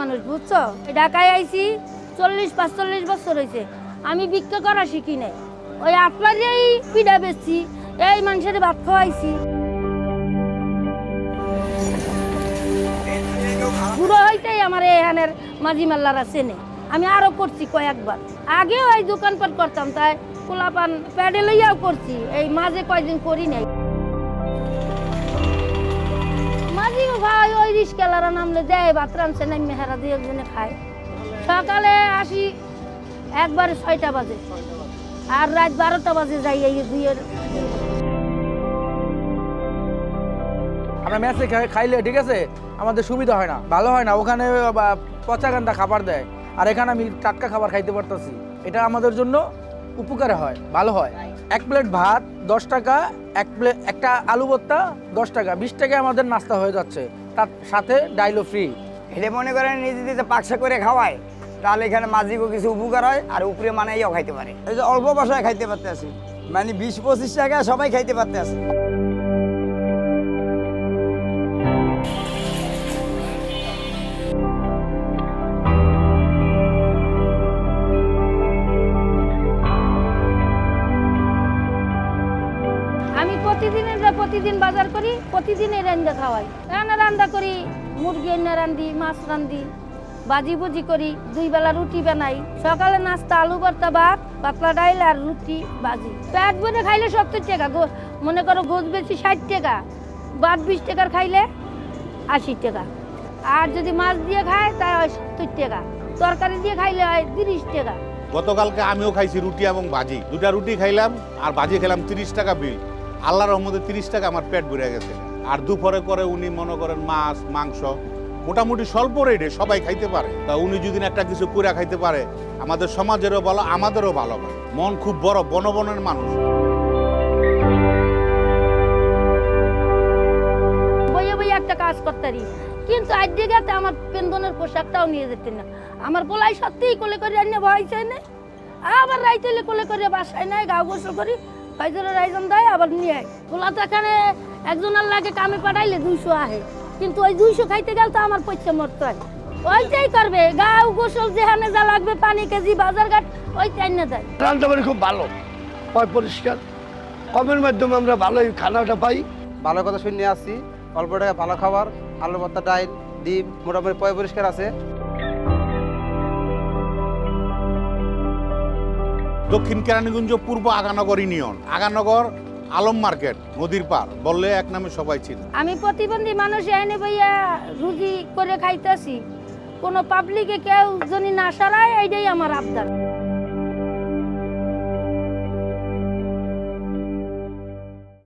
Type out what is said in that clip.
মানুষ বুঝছো, ঢাকায় আইছি 40-45 বছর হয়েছে, আমি ভিক্ষা করা শিখি নাই। ওই আপনারই পিঠা বেচছি, এই মানুষের ভাত খাওয়াইছি। বুড়ো হইতেই আমার এখানের মাঝি মাল্লারা চেনে। আমি আরো করছি কয়েকবার, আগেও এই দোকানপাট করতাম, তাই পোলাপান প্যাডে লইয়াও করছি, এই মাঝে কয়দিন করি নাই। মাঝিও ভাই ওই রিস্কেলারা নামলে দেয়, ভাত রাঁধছে নামে হেরা দুই একজনে খায়। সকালে আসি একবারে 6টা বাজে, আর রাত 12টা বাজে যাই এই দুইয়ের। আমরা মেসে খাইলে ঠিক আছে আমাদের সুবিধা হয় না, ভালো হয় না, ওখানে পচা গান্দা খাবার দেয়, আর এখানে আমি টাটকা খাবার খাইতে পারতেছি, এটা আমাদের জন্য উপকারে হয়, ভালো হয়। 1 প্লেট ভাত 10 টাকা, একটা আলু ভর্তা 10 টাকা, 20 টাকায় আমাদের নাস্তা হয়ে যাচ্ছে, তার সাথে ডাইলও ফ্রি। এটা মনে করেন নিজে পাকশা করে খাওয়ায়, তাহলে এখানে মাঝিকেও কিছু উপকার হয়, আর উপরে মানাইও খাইতে পারে। এই যে অল্প বাসায় খাইতে পারতে আছি, মানে 20-25 টাকা সবাই খাইতে পারতে আছে। আমি প্রতিদিন বাজার করি, প্রতিদিনই রান্না খাওয়াই। রান্না করি, মুরগি এনে রান্ধি, মাছ রান্ধি, ভাজি ভুজি করি, 2 বেলা রুটি বানাই। সকালে নাস্তা আলু ভর্তা, ভাত, পাতলা ডাইল আর রুটি ভাজি। পেট ভরে খাইলে 70 টাকা, মনে করো গোছ বেশি 60 টাকা, ভাত 20 টাকার খাইলে 80 টাকা, আর যদি মাছ দিয়ে খায় তাই হয় 70 টাকা, তরকারি দিয়ে খাইলে হয় 30 টাকা। গতকালকে আমিও খাইছি রুটি এবং ভাজি, 2টা রুটি খাইলাম আর ভাজি খেলাম, 30 টাকা বিল। আল্লাহর রহমতে 30 টাকা আমার পেট ভরে গেছে। আর দুপুরে করে উনি মনে করেন মাছ মাংস মোটামুটি স্বল্প রেটে সবাই খাইতে পারে, তা উনি যদি একটা কিছু করে খাইতে পারে আমাদের সমাজেরও ভালো, আমাদেরও ভালো হয়। মন খুব বড়, বনবনের মানুষ। বইয়ে বইয়ে একটা কাজ করতারি, কিন্তু আজ জায়গাতে আমার পেন্দনের পোশাকটাও নিয়ে যেতেন না। আমার পোলাই সত্যিই কোলে করে রান্না ভয়ছে না, আবার রাইতেলে কোলে করে বাসায় নেয়, গাও গোসল করি, ফয়জরের আয়োজন দেয়, আবার নিয়ে আয়। পোলা তো এখানে একজনের লাগে কামে পাঠাইলে 200 আহে, কিন্তু ওই 200 খাইতে গেলে তো আমার পয়সা মরতে হয়। ওইটাই করবে, গাও গোসল যেখানে যা লাগবে, পানি কেজি বাজার ঘাট ওইটাই না দেয়। রান্নাবাড়ি খুব ভালো, পরিষ্কার, কমের মাধ্যমে আমরা ভালোই খানাটা পাই। ভালো কথা শুনে আসছি, অল্প টাকা ভালো খাবার, আলু ভর্তা, ডাইল, ডিম, মোটামুটি পরিষ্কার আছে। দক্ষিণ কেরানীগঞ্জ পূর্ব আগানগর ইউনিয়ন, আগানগর আলম মার্কেট, নদীর পার বললে এক নামে সবাই চিনে। আমি প্রতিবন্ধী মানুষ এনে বইয়া রুজি করে খাইতেছি, কোনো পাবলিকে কেউ যদি না সারায়, এইটাই আমার আবদার।